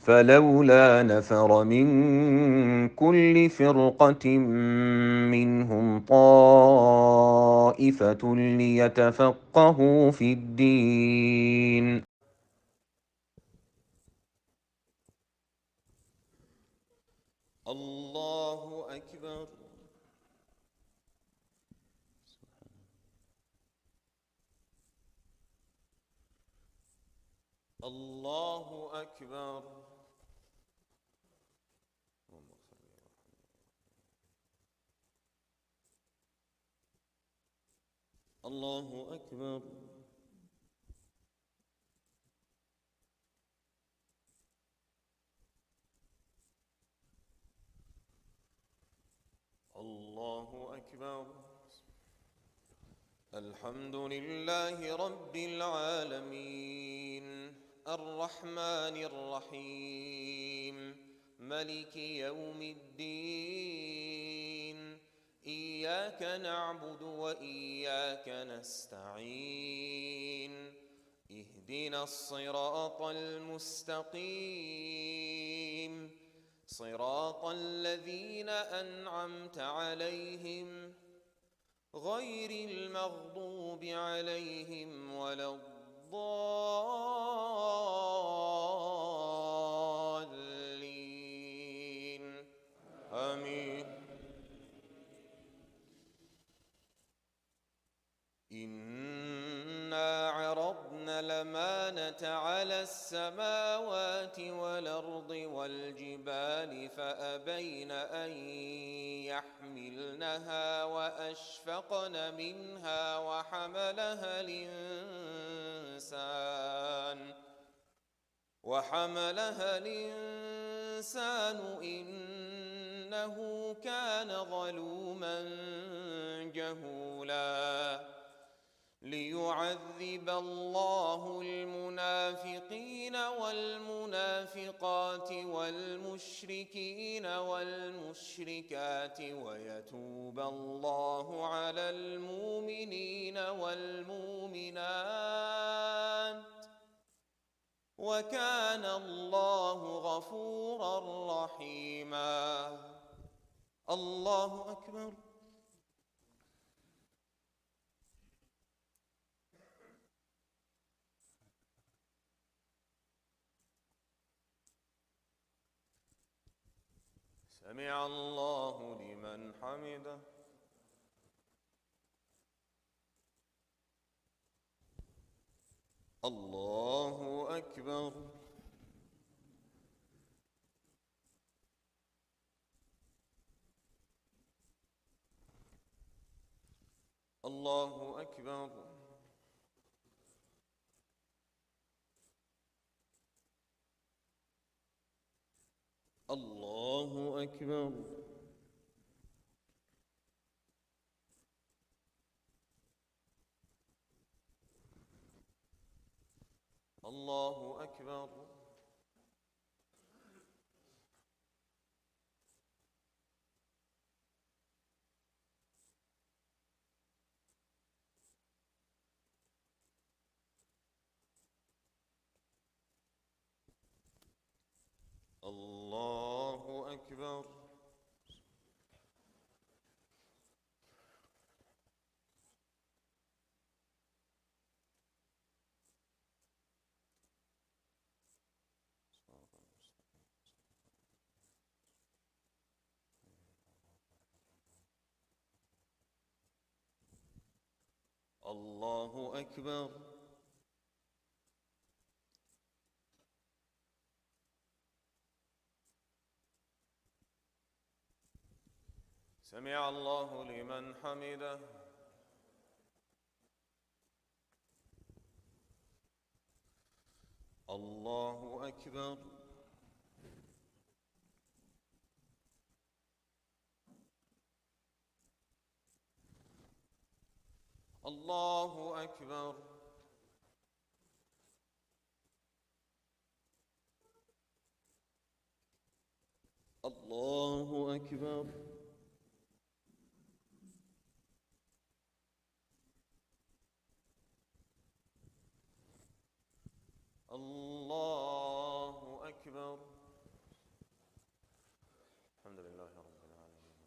فلولا نفر من كل فرقة منهم طائفة ليتفقهوا في الدين. الله أكبر. الله أكبر. الله أكبر. الله أكبر. الحمد لله رب العالمين الرحمن الرحيم ملك يوم الدين. إياك نعبد وإياك نستعين. اهدنا الصراط المستقيم صراط الذين أنعمت عليهم غير المغضوب عليهم ولا الضالين. آمين. إنا عرضنا الأمانة على السماوات والأرض والجبال فأبين أن يحملنها وأشفقن منها وحملها الإنسان إنه كان ظلوما جهولا. ليعذب الله المنافقين والمنافقات والمشركين والمشركات ويتوب الله على المؤمنين والمؤمنات وكان الله غفورا رحيما. الله أكبر. سمع الله لمن حمده. الله أكبر. الله أكبر. الله أكبر. الله أكبر. الله أكبر. الله أكبر. سمع الله لمن حمده. الله أكبر. الله أكبر. الله أكبر. الله أكبر. الحمد لله رب العالمين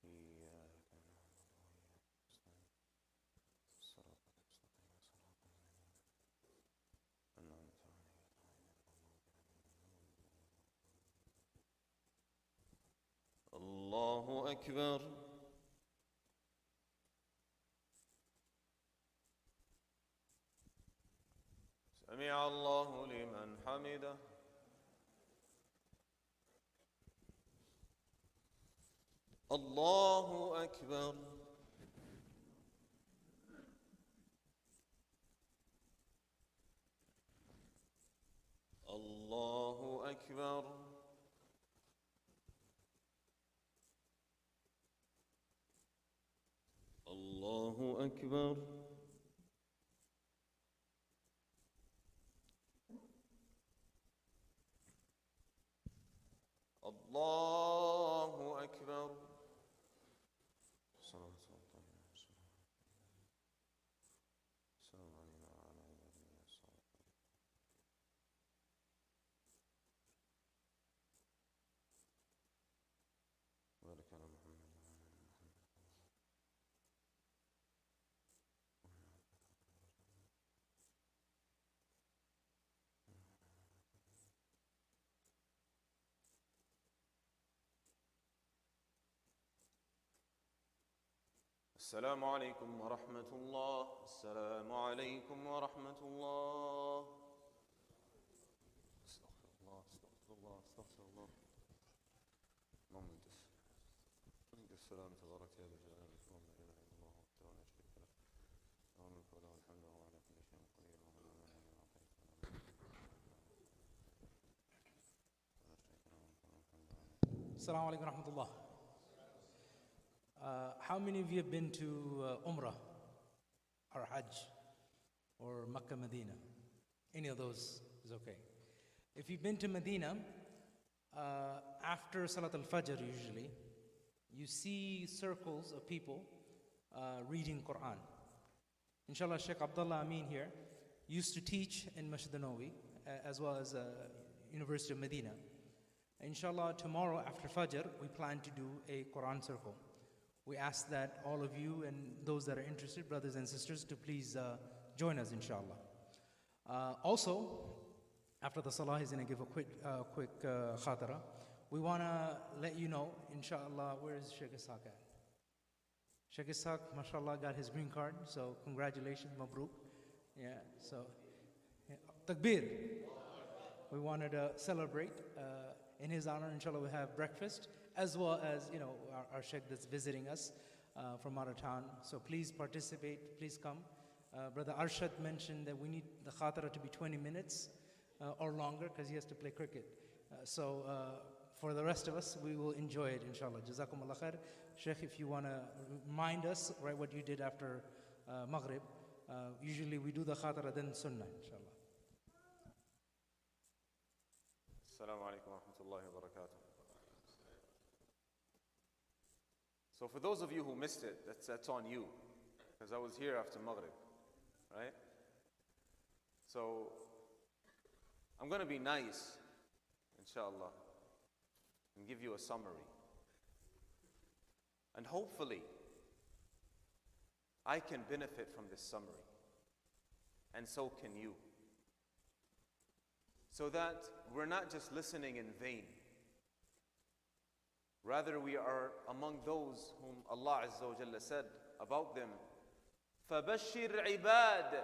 إياك نعبد وإياك نستعين الصراط المستقيم صراط الذين أنعمت عليهم الله أكبر سمع الله لمن حمده الله أكبر الله أكبر الله أكبر الله أكبر السلام علينا وعلى عباده الصالحين وبارك على محمد وعلى آل محمد السلام عليكم ورحمة الله السلام عليكم ورحمة الله استغفر الله استغفر الله استغفر الله اللهم انت السلام تبارك يا ذا الجلال والإكرام لا إله إلا الله وحده لا شريك له له الملك وله الحمد وهو على كل شيء قدير وهو المانع لما أعطيت Assalamu alaikum warahmatullah. How many of you have been to Umrah or Hajj or Makkah, Medina? Any of those is okay. If you've been to Medina, after Salat al-Fajr usually, you see circles of people reading Quran. Inshallah, Sheikh Abdullah Amin here used to teach in Masjid al-Nawawi as well as University of Medina. Inshallah, tomorrow after Fajr, we plan to do a Quran circle. We ask that all of you and those that are interested, brothers and sisters, to please join us, inshallah. Also, after the Salah, he's going to give a quick Khaterah. We want to let you know, inshallah, where is Sheikh Ishaq at? Sheikh Ishaq, mashallah, got his green card, so congratulations, mabrooq. Yeah, so, takbir. We wanted to celebrate in his honor. Inshallah, we have breakfast, as well as, you know, our Sheikh that's visiting us from out of town. So please participate, please come. Brother Arshad mentioned that we need the Khaterah to be 20 minutes or longer because he has to play cricket. So for the rest of us, we will enjoy it, inshallah. Jazakum Allah khair. Sheikh, if you want to remind us, right, what you did after Maghrib. Usually we do the Khaterah, then Sunnah, inshallah. Assalamu alaikum wa rahmatullahi wa barakatuh. So for those of you who missed it, that's on you, because I was here after Maghrib, right? So I'm going to be nice, inshallah, and give you a summary. And hopefully, I can benefit from this summary, and so can you. So that we're not just listening in vain. Rather, we are among those whom Allah Azza wa Jalla said about them, فَبَشِّرْ عِبَادِ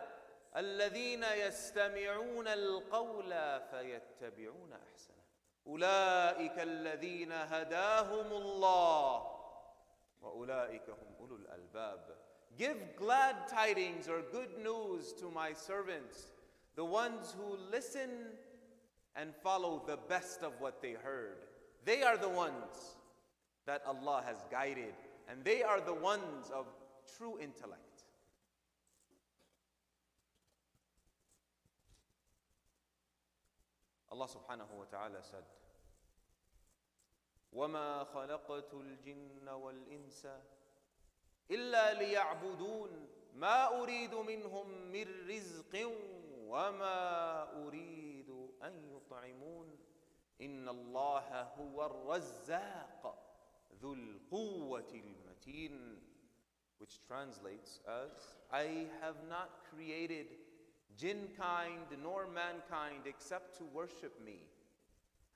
الَّذِينَ يَسْتَمِعُونَ الْقَوْلَ فَيَتَّبِعُونَ أَحْسَنَهُ أُولَٰئِكَ الَّذِينَ هَدَاهُمُ اللَّهُ وَأُولَٰئِكَ هُمْ أُولُو الْأَلْبَابِ. Give glad tidings or good news to my servants, the ones who listen and follow the best of what they heard. They are the ones that Allah has guided, and they are the ones of true intellect. Allah subhanahu wa ta'ala said, وَمَا خَلَقْتُ الْجِنَّ وَالْإِنسَ إِلَّا لِيَعْبُدُونَ مَا أُرِيدُ مِنْهُمْ مِنْ رِزْقٍ وَمَا أُرِيدُ أَنْ يُطْعِمُونَ إِنَّ اللَّهَ هُوَ الرَّزَّاقُ ذُو الْقُوَّةِ الْمَتِينُ, which translates as, I have not created jinn kind nor mankind except to worship me.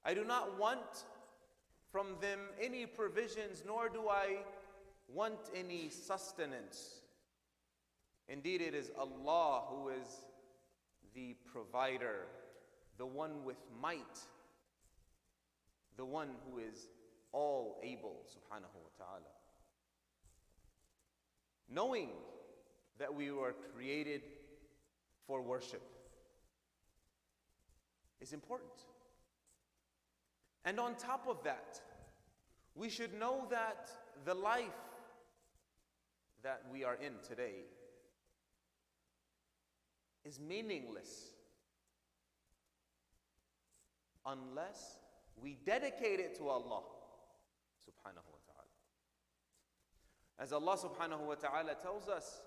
I do not want from them any provisions, nor do I want any sustenance. Indeed, it is Allah who is the provider, the one with might, the one who is all able, subhanahu wa ta'ala. Knowing that we were created for worship is important. And on top of that, we should know that the life that we are in today is meaningless unless we dedicate it to Allah subhanahu wa ta'ala. As Allah subhanahu wa ta'ala tells us,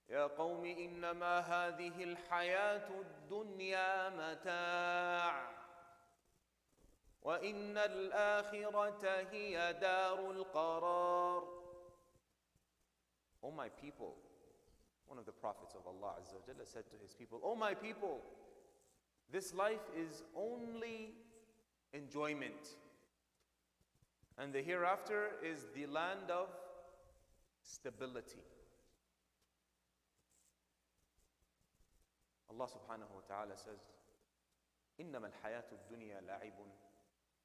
يا قوم إنما هذه الحياة الدنيا متاع وإن الآخرة هي دار القرار. O my people, one of the prophets of Allah Azza wa Jalla said to his people, O my people, this life is only enjoyment, and the hereafter is the land of stability. Allah subhanahu wa ta'ala says, إنما الحياة الدنيا لعب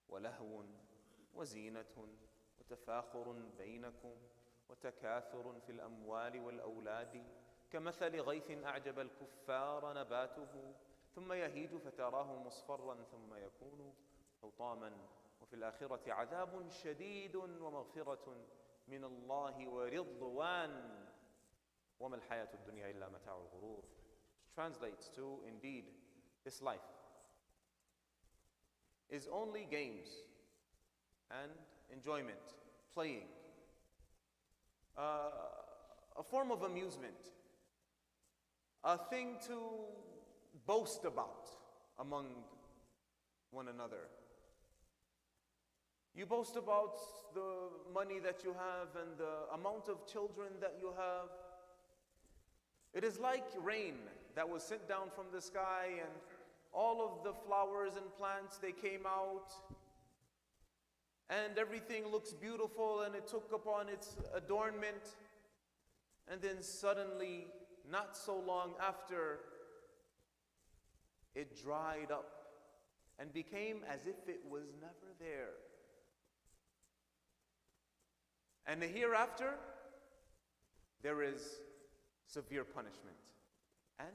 ولهو وزينة وتفاخر بينكم وتكاثر في الأموال والأولاد كمثل غيث أعجب الكفار نباته ثم يهيج فتراه مصفرا ثم يكون حطاما وفي الآخرة عذاب شديد ومغفرة من الله ورضوان وما الحياة الدنيا إلا متاع الغرور. Translates to, indeed, this life is only games and enjoyment, playing, a form of amusement, a thing to boast about among one another. You boast about the money that you have and the amount of children that you have. It is like rain that was sent down from the sky, and all of the flowers and plants, they came out, and everything looks beautiful, and it took upon its adornment, and then suddenly, not so long after, it dried up and became as if it was never there. And hereafter, there is severe punishment and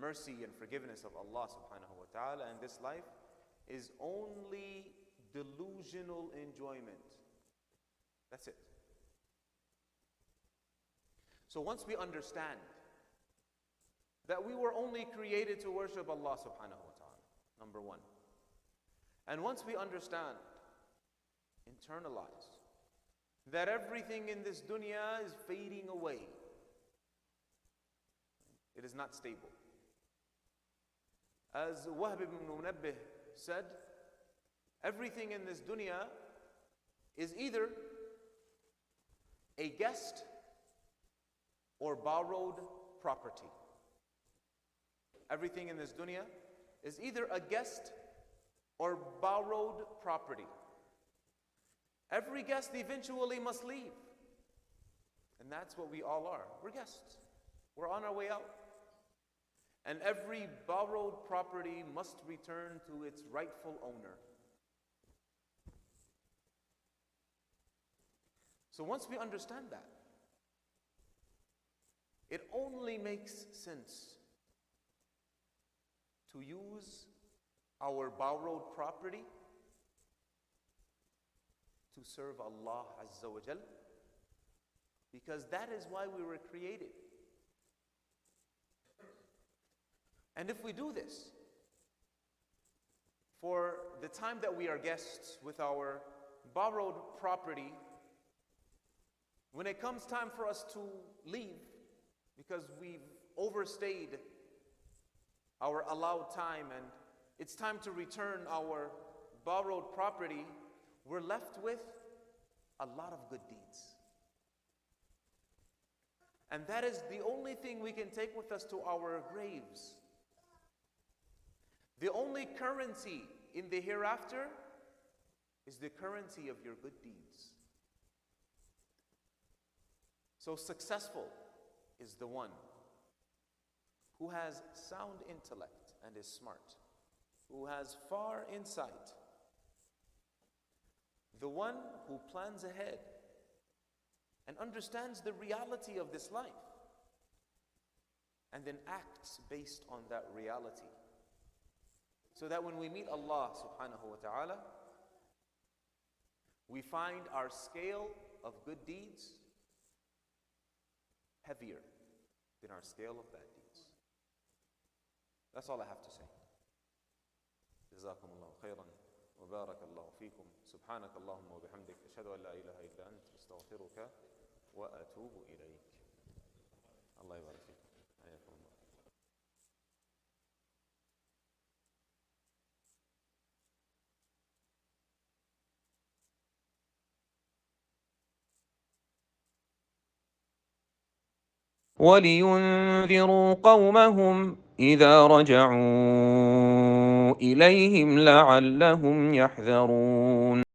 mercy and forgiveness of Allah subhanahu wa ta'ala, and this life is only delusional enjoyment. That's it. So once we understand that we were only created to worship Allah subhanahu wa ta'ala, number one, and once we understand, internalize, that everything in this dunya is fading away, it is not stable. As Wahb ibn Munabbih said, everything in this dunya is either a guest or borrowed property. Everything in this dunya is either a guest or borrowed property. Every guest eventually must leave. And that's what we all are. We're guests. We're on our way out. And every borrowed property must return to its rightful owner. So once we understand that, it only makes sense to use our borrowed property to serve Allah Azza wa Jal, because that is why we were created. And if we do this for the time that we are guests with our borrowed property, when it comes time for us to leave, because we've overstayed our allowed time, and it's time to return our borrowed property, we're left with a lot of good deeds. And that is the only thing we can take with us to our graves. The only currency in the hereafter is the currency of your good deeds. So successful is the one who has sound intellect and is smart, who has far insight, the one who plans ahead and understands the reality of this life and then acts based on that reality, so that when we meet Allah subhanahu wa ta'ala, we find our scale of good deeds heavier than our scale of bad deeds. That's all I have to say. جزاكم الله خيرا وبارك الله فيكم. سبحانك اللهم وبحمدك أشهد أن لا إله إلا أنت أستغفرك وأتوب إليك. الله يبارك فيكم. حياكم الله. ولينذروا قومهم إذا رجعوا إليهم لعلهم يحذرون